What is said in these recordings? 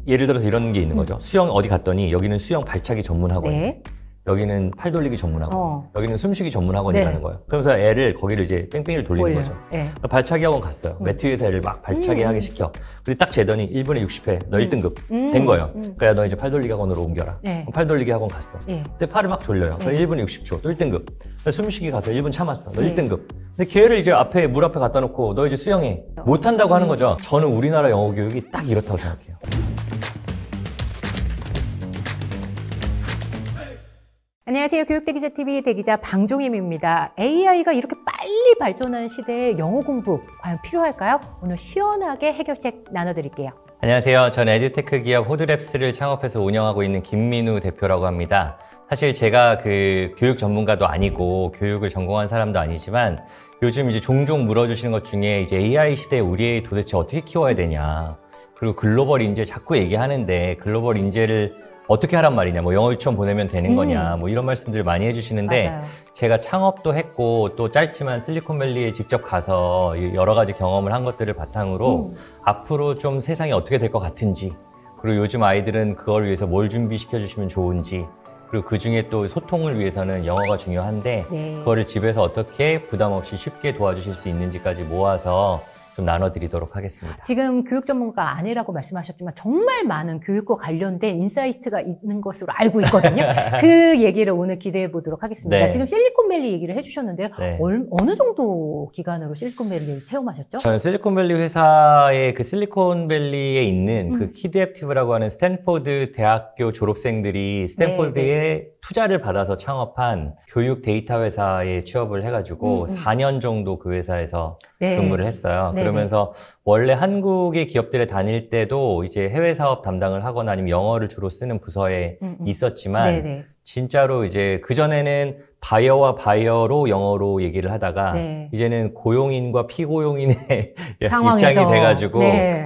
예를 들어서 이런 게 있는 거죠. 수영 어디 갔더니 여기는 수영 발차기 전문 학원, 네. 여기는 팔 돌리기 전문 학원, 여기는 숨쉬기 전문 학원이라는 네. 거예요. 그러면서 애를 거기를 이제 뺑뺑이를 돌리는 거죠. 네. 발차기 학원 갔어요. 매트 위에서 애를 막 발차기 하게 시켜. 그리고 딱 재더니 1분에 60회 너 1등급 된 거예요. 그러니까 너 이제 팔 돌리기 학원으로 옮겨라. 네. 팔 돌리기 학원 갔어. 네. 근데 팔을 막 돌려요. 그래서 1분에 60초 또 1등급. 숨쉬기 가서 1분 참았어. 너 네. 1등급. 근데 걔를 이제 앞에 물 앞에 갖다 놓고 너 이제 수영해. 못한다고 하는 거죠. 저는 우리나라 영어 교육이 딱 이렇다고 생각해요. 안녕하세요. 교육대기자TV 대기자 방종임입니다. AI가 이렇게 빨리 발전하는 시대에 영어 공부 과연 필요할까요? 오늘 시원하게 해결책 나눠드릴게요. 안녕하세요. 저는 에듀테크 기업 호드랩스를 창업해서 운영하고 있는 김민우 대표라고 합니다. 사실 제가 그 교육 전문가도 아니고 교육을 전공한 사람도 아니지만 요즘 이제 종종 물어주시는 것 중에 이제 AI 시대에 우리 애 도대체 어떻게 키워야 되냐, 그리고 글로벌 인재 자꾸 얘기하는데 글로벌 인재를 어떻게 하란 말이냐, 뭐 영어 유치원 보내면 되는 거냐, 뭐 이런 말씀들 많이 해주시는데 맞아요. 제가 창업도 했고 또 짧지만 실리콘밸리에 직접 가서 여러 가지 경험을 한 것들을 바탕으로 앞으로 좀 세상이 어떻게 될 것 같은지, 그리고 요즘 아이들은 그걸 위해서 뭘 준비시켜 주시면 좋은지, 그리고 그 중에 또 소통을 위해서는 영어가 중요한데 네. 그거를 집에서 어떻게 부담 없이 쉽게 도와주실 수 있는지까지 모아서 좀 나눠드리도록 하겠습니다. 지금 교육 전문가 아니라고 말씀하셨지만 정말 많은 교육과 관련된 인사이트가 있는 것으로 알고 있거든요. 그 얘기를 오늘 기대해 보도록 하겠습니다. 네. 지금 실리콘밸리 얘기를 해주셨는데요. 네. 어느 정도 기간으로 실리콘밸리 체험하셨죠? 저는 실리콘밸리 회사의 그 실리콘밸리에 있는 그 키드앱티브라고 하는 스탠포드 대학교 졸업생들이 스탠포드에 투자를 받아서 창업한 교육 데이터 회사에 취업을 해가지고 4년 정도 그 회사에서 근무를 했어요. 그러면서 원래 한국의 기업들에 다닐 때도 이제 해외 사업 담당을 하거나 아니면 영어를 주로 쓰는 부서에 있었지만 진짜로 이제 그전에는 바이어와 바이어로 영어로 얘기를 하다가 이제는 고용인과 피고용인의 입장이 돼가지고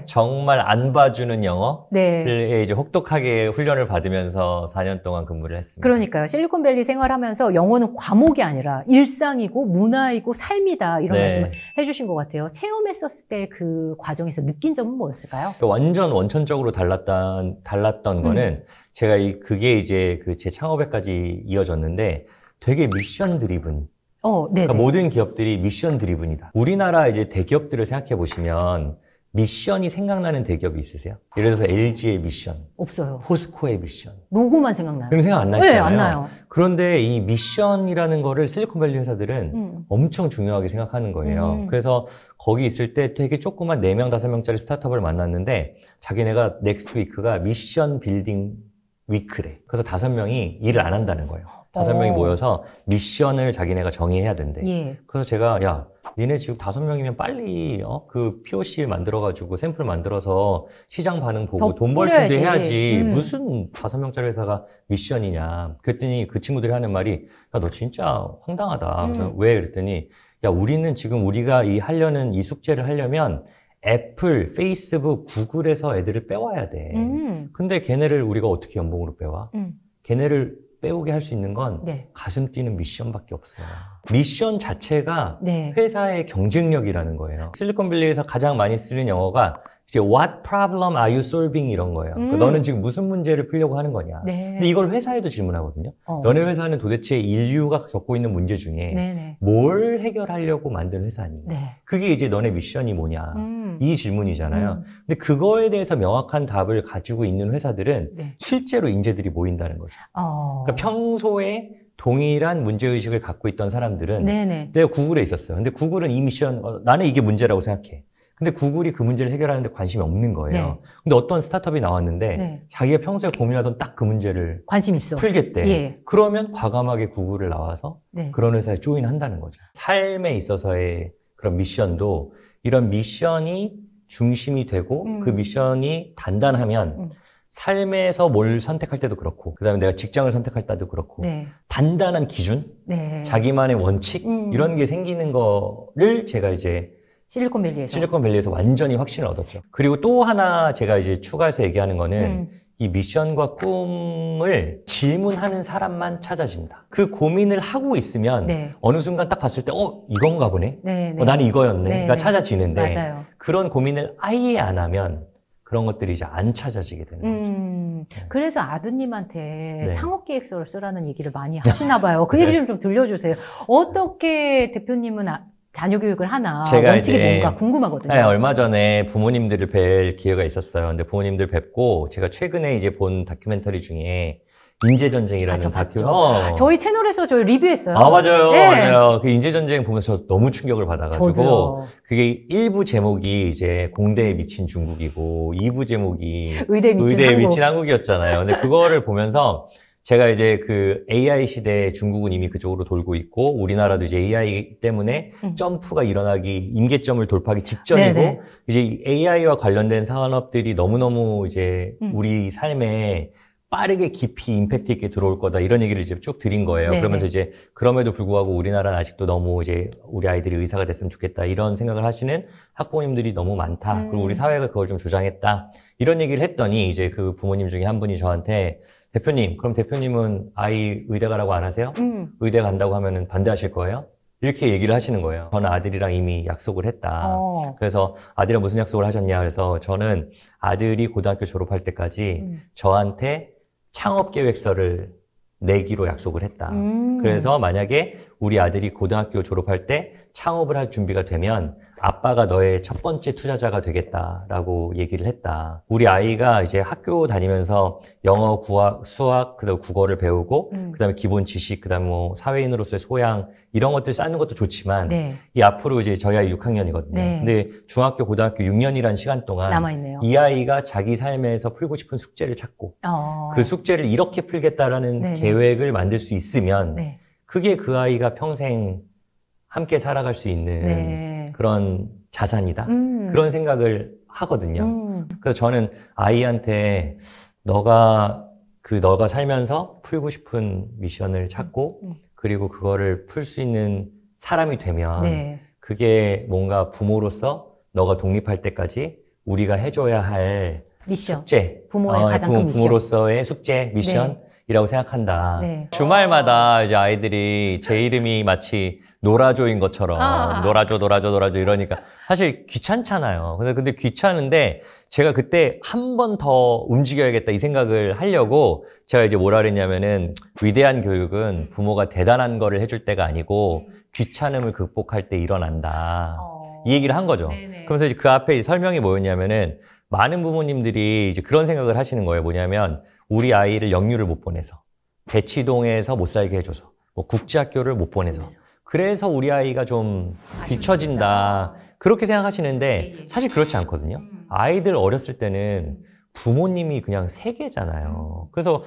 정말 안 봐주는 영어를 이제 혹독하게 훈련을 받으면서 4년 동안 근무를 했습니다. 그러니까요. 실리콘밸리 생활하면서 영어는 과목이 아니라 일상이고 문화이고 삶이다, 이런 말씀을 해주신 것 같아요. 체험했었을 때 그 과정에서 느낀 점은 뭐였을까요? 완전 원천적으로 달랐던 거는 제가 그게 이제 그 제 창업에까지 이어졌는데 되게 미션 드리븐. 그러니까 모든 기업들이 미션 드리븐이다. 우리나라 이제 대기업들을 생각해 보시면 미션이 생각나는 대기업이 있으세요? 예를 들어서 LG의 미션, 없어요. 포스코의 미션. 로고만 생각나요. 그런 생각 안 나시잖아요. 네, 안 나요. 그런데 이 미션이라는 거를 실리콘밸리 회사들은 엄청 중요하게 생각하는 거예요. 그래서 거기 있을 때 되게 조그만 4명, 5명짜리 스타트업을 만났는데 자기네가 넥스트 위크가 미션 빌딩 위크래. 그래서 5명이 일을 안 한다는 거예요. 5명이 모여서 미션을 자기네가 정의해야 된대. 그래서 제가 야, 니네 지금 5명이면 빨리 그 POC 만들어가지고 샘플 만들어서 시장 반응 보고 돈 벌 준비 해야지. 무슨 5명짜리 회사가 미션이냐. 그랬더니 그 친구들이 하는 말이 야, 너 진짜 황당하다. 그래서 왜? 그랬더니 야, 우리는 지금 우리가 이 숙제를 하려면 애플, 페이스북, 구글에서 애들을 빼와야 돼. 근데 걔네를 우리가 어떻게 연봉으로 빼와? 걔네를 빼오게 할 수 있는 건 가슴 뛰는 미션밖에 없어요. 미션 자체가 회사의 경쟁력이라는 거예요. 실리콘밸리에서 가장 많이 쓰는 영어가 이제 What problem are you solving? 이런 거예요. 그러니까 너는 지금 무슨 문제를 풀려고 하는 거냐. 근데 이걸 회사에도 질문하거든요. 너네 회사는 도대체 인류가 겪고 있는 문제 중에 뭘 해결하려고 만든 회사니? 그게 이제 너네 미션이 뭐냐. 이 질문이잖아요. 근데 그거에 대해서 명확한 답을 가지고 있는 회사들은 실제로 인재들이 모인다는 거죠. 그러니까 평소에 동일한 문제의식을 갖고 있던 사람들은 내가 구글에 있었어요. 근데 구글은 이 미션, 나는 이게 문제라고 생각해. 근데 구글이 그 문제를 해결하는데 관심이 없는 거예요. 근데 어떤 스타트업이 나왔는데 자기가 평소에 고민하던 딱 그 문제를 관심 있어. 풀겠대. 그러면 과감하게 구글을 나와서 그런 회사에 조인한다는 거죠. 삶에 있어서의 그런 미션도 이런 미션이 중심이 되고 그 미션이 단단하면 삶에서 뭘 선택할 때도 그렇고 그다음에 내가 직장을 선택할 때도 그렇고 단단한 기준, 자기만의 원칙 이런 게 생기는 거를 제가 이제 실리콘밸리에서 완전히 확신을 얻었죠. 그리고 또 하나 제가 이제 추가해서 얘기하는 거는 이 미션과 꿈을 질문하는 사람만 찾아진다. 그 고민을 하고 있으면 어느 순간 딱 봤을 때 이건가 보네? 나는 이거였네. 그러니까 찾아지는데 그런 고민을 아예 안 하면 그런 것들이 이제 안 찾아지게 되는 거죠. 그래서 아드님한테 네. 창업계획서를 쓰라는 얘기를 많이 하시나 봐요. 그 얘기 좀 들려주세요. 어떻게 대표님은 자녀 교육을 하나, 제가 원칙이 이제 뭔가 궁금하거든요. 네, 얼마 전에 부모님들을 뵐 기회가 있었어요. 근데 부모님들 뵙고 제가 최근에 이제 본 다큐멘터리 중에 인재전쟁이라는 저희 채널에서 저희 리뷰했어요. 아, 맞아요. 네. 맞아요. 그 인재전쟁 보면서 저 너무 충격을 받아가지고. 저도요. 그게 1부 제목이 이제 공대에 미친 중국이고, 2부 제목이 의대에 미친 한국이었잖아요. 근데 그거를 보면서 제가 이제 그 AI 시대에 중국은 이미 그쪽으로 돌고 있고, 우리나라도 이제 AI 때문에 점프가 일어나기, 임계점을 돌파하기 직전이고, 네네. 이제 AI와 관련된 산업들이 너무너무 이제 우리 삶에 빠르게 깊이 임팩트 있게 들어올 거다 이런 얘기를 이제 쭉 드린 거예요. 네네. 그러면서 이제 그럼에도 불구하고 우리나라는 아직도 너무 이제 우리 아이들이 의사가 됐으면 좋겠다 이런 생각을 하시는 학부모님들이 너무 많다. 그리고 우리 사회가 그걸 좀 조장했다. 이런 얘기를 했더니 이제 그 부모님 중에 한 분이 저한테 대표님, 그럼 대표님은 아이 의대 가라고 안 하세요? 의대 간다고 하면은 반대하실 거예요? 이렇게 얘기를 하시는 거예요. 저는 아들이랑 이미 약속을 했다. 그래서 아들이랑 무슨 약속을 하셨냐? 그래서 저는 아들이 고등학교 졸업할 때까지 저한테 창업 계획서를 내기로 약속을 했다. 그래서 만약에 우리 아들이 고등학교 졸업할 때 창업을 할 준비가 되면 아빠가 너의 첫 번째 투자자가 되겠다라고 얘기를 했다. 우리 아이가 이제 학교 다니면서 영어, 수학, 그다음 국어를 배우고 그다음에 기본 지식, 그다음에 뭐 사회인으로서의 소양 이런 것들 쌓는 것도 좋지만 네. 이 앞으로 이제 저희 아이 6학년이거든요. 네. 근데 중학교, 고등학교 6년이라는 시간 동안 남아있네요. 이 아이가 자기 삶에서 풀고 싶은 숙제를 찾고 그 숙제를 이렇게 풀겠다라는 네네. 계획을 만들 수 있으면 네. 그게 그 아이가 평생 함께 살아갈 수 있는 네. 그런 자산이다. 그런 생각을 하거든요. 그래서 저는 아이한테 너가 살면서 풀고 싶은 미션을 찾고 그리고 그거를 풀 수 있는 사람이 되면 네. 그게 뭔가 부모로서 너가 독립할 때까지 우리가 해줘야 할 미션. 숙제, 부모의 가장 큰 미션. 부모로서의 숙제, 미션이라고 생각한다. 네. 주말마다 이제 아이들이 제 이름이 마치 놀아줘인 것처럼 놀아줘 이러니까 사실 귀찮잖아요. 근데 귀찮은데 제가 그때 한 번 더 움직여야겠다 이 생각을 하려고 제가 이제 뭐라 그랬냐면은 위대한 교육은 부모가 대단한 거를 해줄 때가 아니고 귀찮음을 극복할 때 일어난다. 이 얘기를 한 거죠. 네네. 그러면서 이제 그 앞에 설명이 뭐였냐면은 많은 부모님들이 이제 그런 생각을 하시는 거예요. 뭐냐면 우리 아이를 영유를 못 보내서 대치동에서 못 살게 해줘서 뭐 국제학교를 못 보내서 그래서 우리 아이가 좀 뒤처진다. 그렇게 생각하시는데 사실 그렇지 않거든요. 아이들 어렸을 때는 부모님이 그냥 세계잖아요. 그래서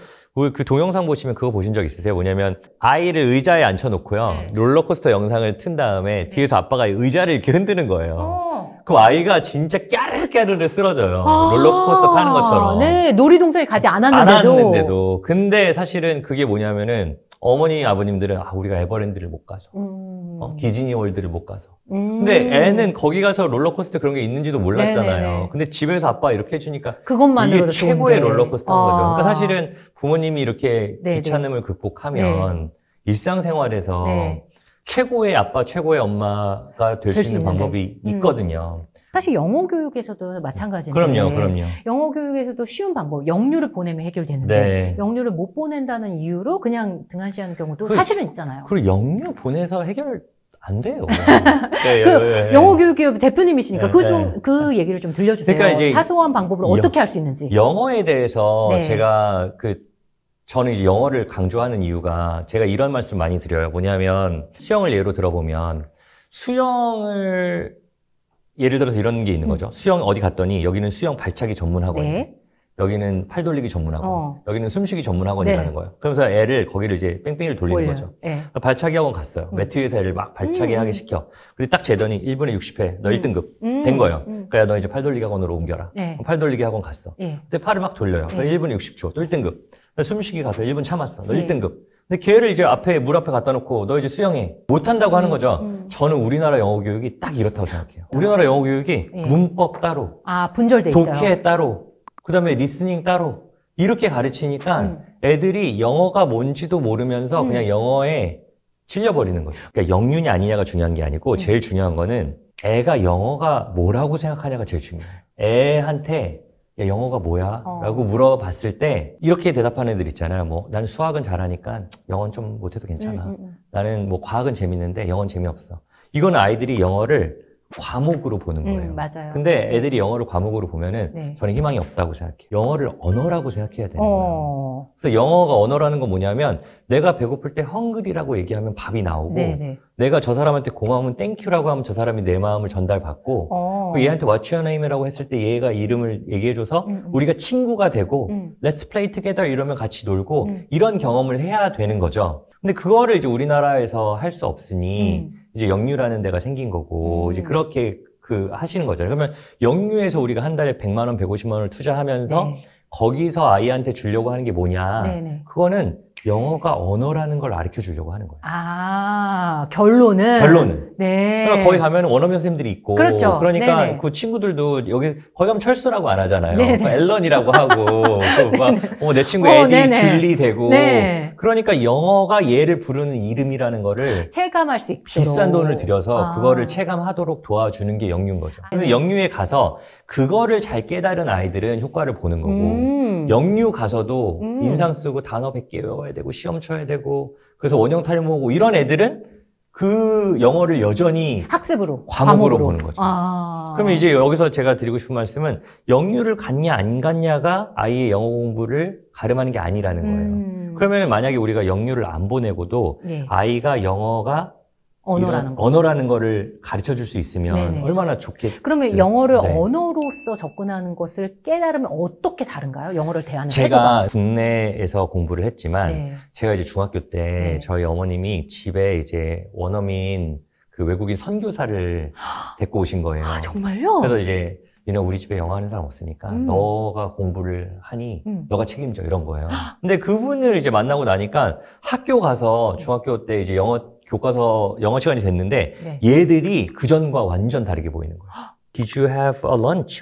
그 동영상 보시면 그거 보신 적 있으세요? 뭐냐면 아이를 의자에 앉혀놓고요. 네. 롤러코스터 영상을 튼 다음에 뒤에서 아빠가 의자를 이렇게 흔드는 거예요. 그럼 아이가 진짜 까르르 쓰러져요. 롤러코스터 타는 것처럼. 네, 놀이동산에 가지 않았는데도. 근데 사실은 그게 뭐냐면은 어머니, 아버님들은 우리가 에버랜드를 못 가서 디즈니월드를 못 가서 근데 애는 거기 가서 롤러코스터 그런 게 있는지도 몰랐잖아요. 네네네. 근데 집에서 아빠 이렇게 해주니까 그것만으로도 이게 최고의 좋은데. 롤러코스터인 거죠. 그러니까 사실은 부모님이 이렇게 네네. 귀찮음을 극복하면 일상생활에서 네. 최고의 아빠, 최고의 엄마가 될 수 있는 있는데. 방법이 있거든요. 사실 영어 교육에서도 마찬가지인데. 그럼요. 영어 교육에서도 쉬운 방법, 영유를 보내면 해결되는데 네. 영유를 못 보낸다는 이유로 그냥 등한시하는 경우도 사실은 있잖아요. 그리고 영유 보내서 해결 안 돼요. 영어 교육기업 대표님이시니까 네, 그 얘기를 좀 들려주세요. 그러니까 이제 사소한 방법으로 어떻게 할 수 있는지. 영어에 대해서 네. 제가 저는 이제 영어를 강조하는 이유가 제가 이런 말씀 많이 드려요. 뭐냐면 수영을 예로 들어보면 수영을 예를 들어서 이런 게 있는 거죠. 수영 어디 갔더니 여기는 수영 발차기 전문 학원이에요. 네. 여기는 팔 돌리기 전문 학원, 여기는 숨쉬기 전문 학원이라는 네. 거예요. 그러면서 애를 거기를 이제 뺑뺑이를 돌리는 거죠. 네. 발차기 학원 갔어요. 매트 위에서 애를 막 발차기 하게 시켜. 근데 딱 재더니 1분에 60회, 너 1등급 된 거예요. 그러니까 너 이제 팔 돌리기 학원으로 옮겨라. 네. 팔 돌리기 학원 갔어. 네. 근데 팔을 막 돌려요. 너 네. 1분에 60초, 너 1등급. 너 숨쉬기 가서 1분 참았어. 너 네. 1등급. 근데 걔를 이제 물 앞에 갖다 놓고 너 이제 수영해. 못한다고 하는 거죠. 저는 우리나라 영어 교육이 딱 이렇다고 생각해요. 우리나라 영어 교육이 문법 따로, 분절돼 있어요. 독해 따로, 그 다음에 리스닝 따로, 이렇게 가르치니까 애들이 영어가 뭔지도 모르면서 그냥 영어에 찔려버리는 거죠. 그러니까 영윤이 아니냐가 중요한 게 아니고 제일 중요한 거는 애가 영어가 뭐라고 생각하냐가 제일 중요해요. 애한테 야, 영어가 뭐야? 라고 물어봤을 때 이렇게 대답하는 애들 있잖아요. 뭐 나는 수학은 잘하니까 영어는 좀 못해도 괜찮아. 나는 뭐 과학은 재밌는데 영어는 재미없어. 이거는 아이들이 영어를 과목으로 보는 거예요. 맞아요. 근데 애들이 영어를 과목으로 보면은 네. 저는 희망이 없다고 생각해요. 영어를 언어라고 생각해야 되는 거예요. 그래서 영어가 언어라는 건 뭐냐면 내가 배고플 때 헝그리라고 얘기하면 밥이 나오고 네네. 내가 저 사람한테 고마우면 땡큐라고 하면 저 사람이 내 마음을 전달받고 그 얘한테 What's your name이라고 했을 때 얘가 이름을 얘기해줘서 우리가 친구가 되고 Let's play together 이러면 같이 놀고 이런 경험을 해야 되는 거죠. 근데 그거를 이제 우리나라에서 할 수 없으니 이제 영유라는 데가 생긴 거고 이제 그렇게 하시는 거잖아요. 그러면 영유에서 우리가 한 달에 100만 원, 150만 원을 투자하면서 네. 거기서 아이한테 주려고 하는 게 뭐냐. 네네. 그거는 영어가 언어라는 걸 가르쳐 주려고 하는 거예요. 아, 결론은? 결론은. 네. 그러니까 거기 가면 원어민 선생님들이 있고. 그렇죠. 그러니까 네네. 그 친구들도 여기, 거기 가면 철수라고 안 하잖아요. 네네. 그 앨런이라고 하고. 내 친구 에디, 네네. 줄리 되고. 네. 그러니까 영어가 얘를 부르는 이름이라는 거를 체감할 수 있도록. 비싼 돈을 들여서 그거를 체감하도록 도와주는 게 영유인 거죠. 그래서 영유에 가서 그거를 잘 깨달은 아이들은 효과를 보는 거고. 영유 가서도 인상 쓰고 단어 100개 외워야 되고 시험 쳐야 되고 그래서 원형 탈모고 이런 애들은 그 영어를 여전히 학습으로 과목으로 보는 거죠. 아. 그러면 이제 여기서 제가 드리고 싶은 말씀은 영유를 갔냐 안 갔냐가 아이의 영어 공부를 가름하는 게 아니라는 거예요. 그러면 만약에 우리가 영유를 안 보내고도 네. 아이가 영어가 언어라는 거를 가르쳐 줄 수 있으면 네네. 얼마나 좋겠어요. 그러면 영어를 네. 언어로서 접근하는 것을 깨달으면 어떻게 다른가요? 영어를 대하는 제가 국내에서 공부를 했지만 네. 제가 이제 중학교 때 네. 저희 어머님이 집에 이제 원어민 그 외국인 선교사를 데리고 오신 거예요. 아, 정말요? 그래서 이제 니네 우리 집에 영어 하는 사람 없으니까 너가 공부를 하니 너가 책임져 이런 거예요. 근데 그분을 이제 만나고 나니까 학교 가서 중학교 때 이제 영어 교과서 영어 시간이 됐는데 네. 얘들이 그전과 완전 다르게 보이는 거예요. Did you have a lunch?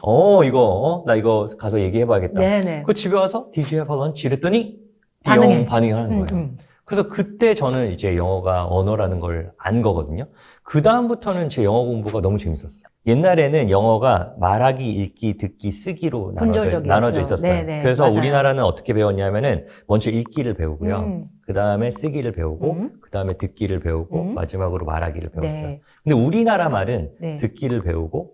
나 이거 가서 얘기해봐야겠다. 네네. 그 집에 와서 Did you have a lunch? 이랬더니 반응해. 반응을 하는 거예요. 그래서 그때 저는 이제 영어가 언어라는 걸 안 거거든요. 그 다음부터는 제 영어 공부가 너무 재밌었어요. 옛날에는 영어가 말하기, 읽기, 듣기, 쓰기로 나눠져 있었어요. 네네, 그래서 맞아요. 우리나라는 어떻게 배웠냐면은 먼저 읽기를 배우고요. 그 다음에 쓰기를 배우고, 그 다음에 듣기를 배우고, 마지막으로 말하기를 배웠어요. 네. 근데 우리나라 말은 네. 듣기를 배우고,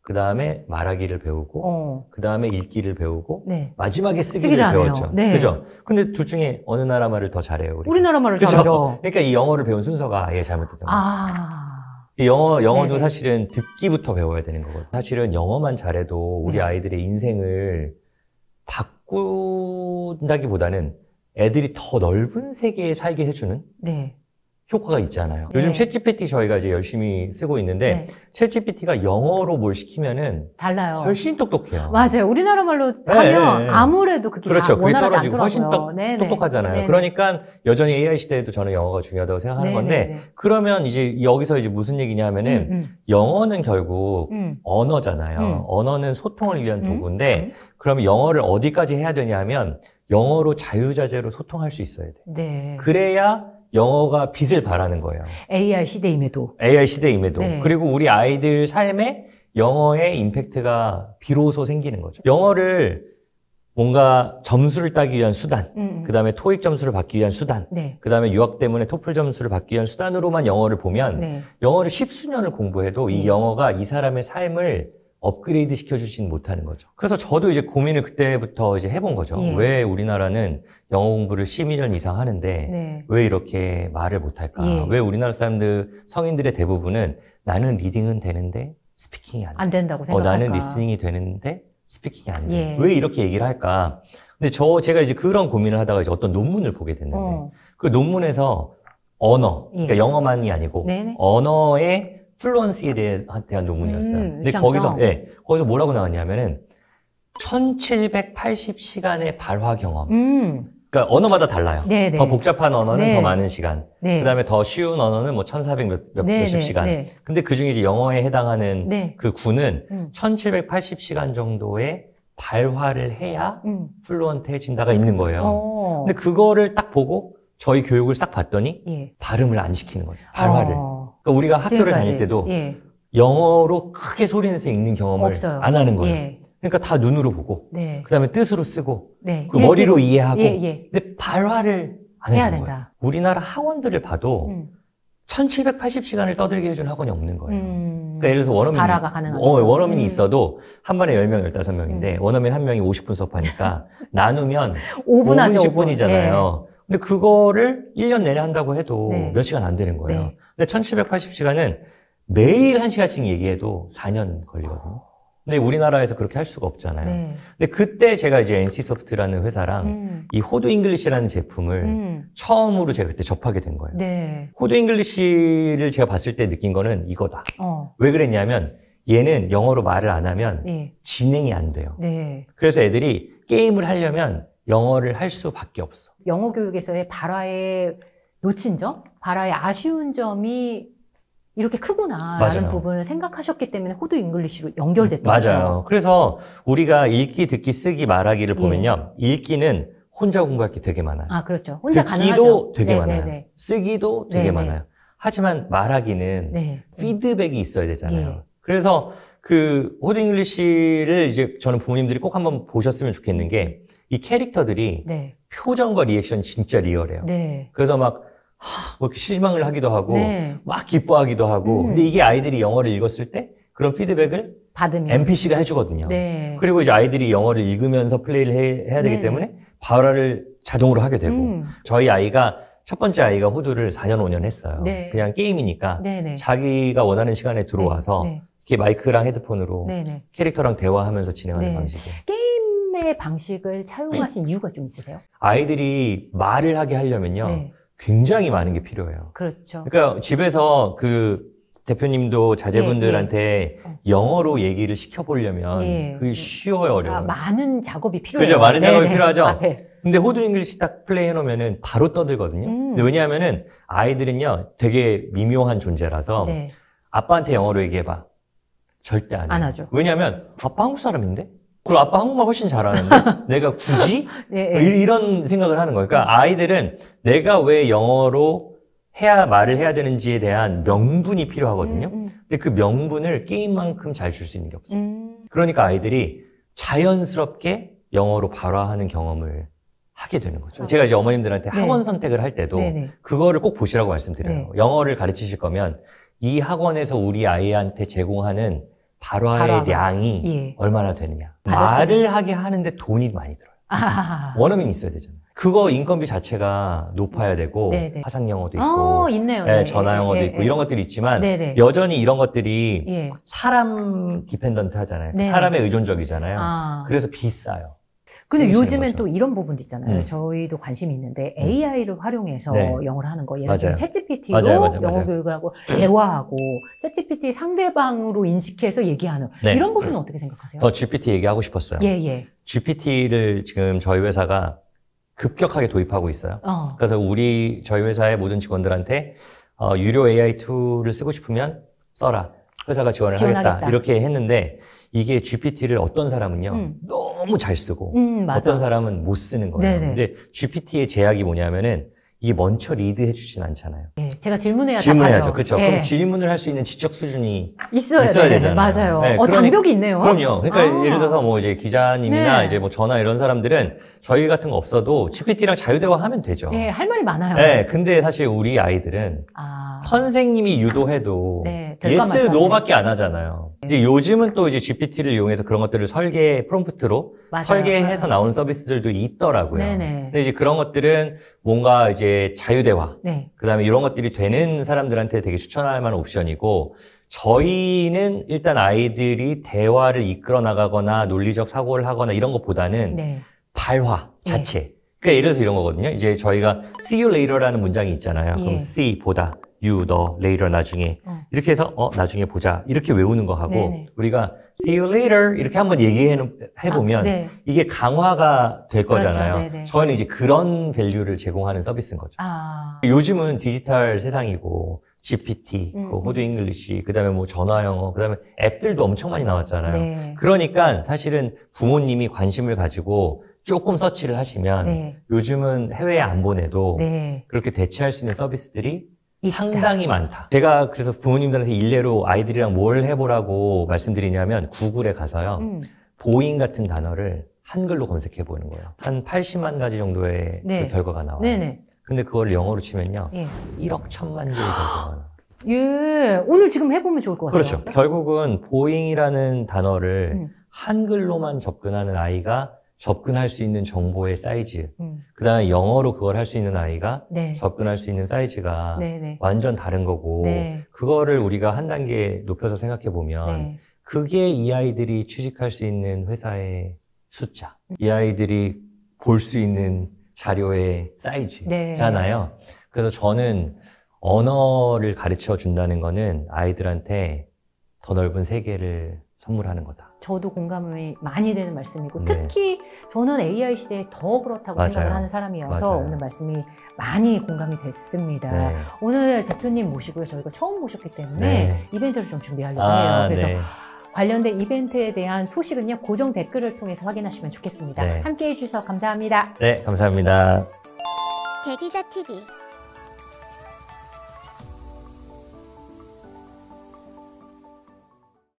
그 다음에 말하기를 배우고, 그 다음에 읽기를 배우고, 네. 마지막에 쓰기를 하네요. 배웠죠. 네. 그죠? 근데 둘 중에 어느 나라 말을 더 잘해요? 우리나라 말을 그죠? 잘하죠. 그러니까 이 영어를 배운 순서가 아예 잘못됐던 거예요. 아. 영어도 네네. 사실은 듣기부터 배워야 되는 거거든요. 사실은 영어만 잘해도 우리 네. 아이들의 인생을 바꾼다기보다는 애들이 더 넓은 세계에 살게 해주는 네. 효과가 있잖아요. 네. 요즘 챗GPT 저희가 이제 열심히 쓰고 있는데 네. 챗GPT가 영어로 뭘 시키면은 달라요. 훨씬 똑똑해요. 맞아요. 우리나라 말로 네, 하면 네. 아무래도 그게 그렇죠. 그게 원활하지 떨어지고 훨씬 않더라고요. 네네. 똑똑하잖아요. 네네. 그러니까 여전히 AI 시대에도 저는 영어가 중요하다고 생각하는 네네네. 건데 그러면 이제 여기서 이제 무슨 얘기냐면은 영어는 결국 언어잖아요. 언어는 소통을 위한 도구인데 그러면 영어를 어디까지 해야 되냐면 영어로 자유자재로 소통할 수 있어야 돼. 네. 그래야 영어가 빛을 발하는 거예요. AI 시대임에도. AI 시대임에도. 네. 그리고 우리 아이들 삶에 영어의 임팩트가 비로소 생기는 거죠. 영어를 뭔가 점수를 따기 위한 수단, 그 다음에 토익 점수를 받기 위한 수단, 네. 그 다음에 유학 때문에 토플 점수를 받기 위한 수단으로만 영어를 보면 네. 영어를 10수년을 공부해도 이 영어가 이 사람의 삶을 업그레이드 시켜주진 못하는 거죠. 그래서 저도 이제 고민을 그때부터 이제 해본 거죠. 예. 왜 우리나라는 영어 공부를 12년 이상 하는데 네. 왜 이렇게 말을 못할까? 예. 왜 우리나라 사람들, 성인들의 대부분은 나는 리딩은 되는데 스피킹이 안 돼. 안 된다고 생각할까? 나는 리스닝이 되는데 스피킹이 안 돼. 예. 왜 이렇게 얘기를 할까? 근데 제가 이제 그런 고민을 하다가 이제 어떤 논문을 보게 됐는데 그 논문에서 언어, 예. 그러니까 영어만이 아니고 네네. 언어의 플루언시에 대한 논문이었어요. 근데 거기서 뭐라고 나왔냐면은 1780시간의 발화 경험. 그러니까 언어마다 달라요. 네네. 더 복잡한 언어는 네. 더 많은 시간. 네. 그다음에 더 쉬운 언어는 뭐 1400 몇십 시간. 네. 근데 그중에 이제 영어에 해당하는 네. 그 구는 1780시간 정도의 발화를 해야 플루언트해진다가 있는 거예요. 근데 그거를 딱 보고 저희 교육을 싹 봤더니 예. 발음을 안 시키는 거죠. 발화를. 그러니까 우리가 학교를 지금까지. 다닐 때도 예. 영어로 크게 소리 내서 읽는 경험을 없어요. 안 하는 거예요. 예. 그러니까 다 눈으로 보고, 네. 그다음에 뜻으로 쓰고, 네. 그 머리로 이해하고, 예, 예. 근데 발화를 안 해야 해야 된다. 거예요. 우리나라 학원들을 봐도 1780시간을 떠들게 해주는 학원이 없는 거예요. 그러니까 예를 들어서 원어민, 발화가 가능한 원어민이 있어도 한 반에 10명, 15명인데 원어민 한 명이 50분 수업하니까 나누면 5분 하죠, 10분이잖아요. 예. 근데 그거를 1년 내내 한다고 해도 네. 몇 시간 안 되는 거예요. 네. 근데 1780시간은 매일 1시간씩 얘기해도 4년 걸리거든요. 근데 우리나라에서 그렇게 할 수가 없잖아요. 네. 근데 그때 제가 이제 NC소프트라는 회사랑 이 호두 잉글리시라는 제품을 처음으로 제가 그때 접하게 된 거예요. 네. 호두 잉글리시를 제가 봤을 때 느낀 거는 이거다. 왜 그랬냐면 얘는 영어로 말을 안 하면 네. 진행이 안 돼요. 네. 그래서 애들이 게임을 하려면 영어를 할 수밖에 없어. 영어 교육에서의 발화의 놓친 점, 발화의 아쉬운 점이 이렇게 크구나라는 맞아요. 부분을 생각하셨기 때문에 호두 잉글리시로 연결됐던 맞아요. 거죠. 그래서 우리가 읽기, 듣기, 쓰기, 말하기를 보면요. 읽기는 혼자 공부할 게 되게 많아요. 아, 그렇죠. 혼자 듣기도 가능하죠. 되게 네, 많아요. 네, 네. 쓰기도 되게 네, 많아요. 하지만 말하기는 네. 피드백이 있어야 되잖아요. 예. 그래서 그 호드 잉글리시를 이제 저는 부모님들이 꼭 한번 보셨으면 좋겠는 게 이 캐릭터들이 네. 표정과 리액션이 진짜 리얼해요. 네. 그래서 막 뭐 이렇게 실망을 하기도 하고 네. 막 기뻐하기도 하고 근데 이게 아이들이 영어를 읽었을 때 그런 피드백을 받으면 NPC가 해주거든요. 네. 그리고 이제 아이들이 영어를 읽으면서 플레이를 해야 되기 네. 때문에 발화를 자동으로 하게 되고 저희 아이가 첫 번째 아이가 호두를 4년 5년 했어요. 네. 그냥 게임이니까 네, 네. 자기가 원하는 시간에 들어와서 네. 이렇게 마이크랑 헤드폰으로 네, 네. 캐릭터랑 대화하면서 진행하는 네. 방식이에요. 게임의 방식을 차용하신 이유가 좀 있으세요? 아이들이 말을 하게 하려면요. 네. 굉장히 많은 게 필요해요. 그렇죠. 그러니까 집에서 그 대표님도 자제분들한테 영어로 얘기를 시켜보려면 그게 쉬워요, 어려워요? 많은 작업이 필요해요. 그죠? 많은 작업이 네네. 필요하죠? 아, 네. 근데 호드 잉글리시 딱 플레이 해놓으면은 바로 떠들거든요. 근데 왜냐하면은 아이들은요 되게 미묘한 존재라서 네. 아빠한테 영어로 얘기해봐. 절대 안 해요. 안 하죠. 왜냐하면 아빠 한국 사람인데? 그리고 아빠 한국말 훨씬 잘하는데? 내가 굳이? 네, 뭐 네. 이런 생각을 하는 거예요. 그러니까 아이들은 내가 왜 영어로 말을 해야 되는지에 대한 명분이 필요하거든요. 근데 그 명분을 게임만큼 잘 줄 수 있는 게 없어요. 그러니까 아이들이 자연스럽게 영어로 발화하는 경험을 하게 되는 거죠. 제가 이제 어머님들한테 네. 학원 선택을 할 때도 네네. 그거를 꼭 보시라고 말씀드려요. 네. 영어를 가르치실 거면 이 학원에서 우리 아이한테 제공하는 발화의 발화가. 양이 예. 얼마나 되느냐. 받을 수 말을 하게 하는데 돈이 많이 들어요. 아. 원어민이 있어야 되잖아요. 그거 인건비 자체가 높아야 되고 네네. 화상 영어도 있고 있네요. 네, 네. 전화 영어도 네, 있고 네. 이런 것들이 있지만 네네. 여전히 이런 것들이 예. 사람 디펜던트 하잖아요. 네. 사람에 의존적이잖아요. 아. 그래서 비싸요. 근데 생기시는 요즘엔 거죠. 또 이런 부분도 있잖아요. 저희도 관심이 있는데 AI를 활용해서 네. 영어를 하는 거. 예를 들면 맞아요. 챗GPT로 맞아요. 영어 교육을 하고 대화하고 챗GPT 상대방으로 인식해서 얘기하는 네. 이런 부분은 어떻게 생각하세요? 더 GPT 얘기하고 싶었어요. 예, 예. GPT를 지금 저희 회사가 급격하게 도입하고 있어요. 그래서 저희 회사의 모든 직원들한테 유료 AI 툴을 쓰고 싶으면 써라. 회사가 지원을 지원하겠다. 하겠다. 이렇게 했는데 이게 GPT를 어떤 사람은요 너무 잘 쓰고 맞아. 어떤 사람은 못 쓰는 거예요. 네네. 근데 GPT의 제약이 뭐냐면은 이게 먼저 리드해 주진 않잖아요. 예, 제가 질문해야 질문해야죠. 답하죠. 그렇죠. 예. 그럼 질문을 할 수 있는 지적 수준이 있어야 되잖아요. 맞아요. 네, 장벽이 있네요. 그럼요. 그러니까 아. 예를 들어서 뭐 이제 기자님이나 네. 이제 뭐 저나 이런 사람들은 저희 같은 거 없어도 GPT랑 자유대화하면 되죠. 예, 할 말이 많아요. 네, 근데 사실 우리 아이들은 아. 선생님이 유도해도 네, 될까 예스, 말까. 노밖에 안 하잖아요. 이제 요즘은 또 이제 GPT를 이용해서 그런 것들을 프롬프트로 맞아요. 설계해서 맞아요. 나오는 서비스들도 있더라고요. 네네. 근데 이제 그런 것들은 뭔가 이제 자유대화, 네. 그 다음에 이런 것들이 되는 사람들한테 되게 추천할 만한 옵션이고, 저희는 일단 아이들이 대화를 이끌어 나가거나 논리적 사고를 하거나 이런 것보다는 네. 발화 자체. 그러니까 예를 들어서 이런 거거든요. 이제 저희가 see you later라는 문장이 있잖아요. 예. 그럼 see, 보다, you, 너, later, 나중에. 이렇게 해서 나중에 보자. 이렇게 외우는 거 하고 네네. 우리가 see you later 이렇게 한번 얘기해보면 네. 이게 강화가 될 그렇죠. 거잖아요. 네네. 저희는 이제 그런 밸류를 제공하는 서비스인 거죠. 아. 요즘은 디지털 세상이고 GPT, 호드 잉글리시, 그다음에 뭐 전화 영어, 그다음에 앱들도 엄청 많이 나왔잖아요. 네. 그러니까 사실은 부모님이 관심을 가지고 조금 서치를 하시면 네. 요즘은 해외에 안 보내도 네. 그렇게 대체할 수 있는 서비스들이 있다. 상당히 많다. 제가 그래서 부모님들한테 일례로 아이들이랑 뭘 해보라고 말씀드리냐면 구글에 가서요. 보잉 같은 단어를 한글로 검색해 보는 거예요. 한 80만 가지 정도의 네. 그 결과가 나와요. 네네. 근데 그걸 영어로 치면요. 예. 1억 1000만 개의 결과가 나와요. 예. 오늘 지금 해보면 좋을 것 같아요. 그렇죠. 결국은 보잉이라는 단어를 한글로만 접근하는 아이가 접근할 수 있는 정보의 사이즈, 그 다음에 영어로 그걸 할 수 있는 아이가 네. 접근할 수 있는 사이즈가 네네. 완전 다른 거고, 네. 그거를 우리가 한 단계 높여서 생각해 보면, 네. 그게 이 아이들이 취직할 수 있는 회사의 숫자, 이 아이들이 볼 수 있는 자료의 사이즈잖아요. 네. 그래서 저는 언어를 가르쳐 준다는 거는 아이들한테 더 넓은 세계를 선물하는 거다. 저도 공감이 많이 되는 말씀이고, 네. 특히 저는 AI 시대에 더 그렇다고 맞아요. 생각을 하는 사람이어서 맞아요. 오늘 말씀이 많이 공감이 됐습니다. 네. 오늘 대표님 모시고요. 저희가 처음 모셨기 때문에 네. 이벤트를 좀 준비하려고 해요. 그래서 네. 관련된 이벤트에 대한 소식은요, 고정 댓글을 통해서 확인하시면 좋겠습니다. 네. 함께해 주셔서 감사합니다. 네, 감사합니다. 대기자 TV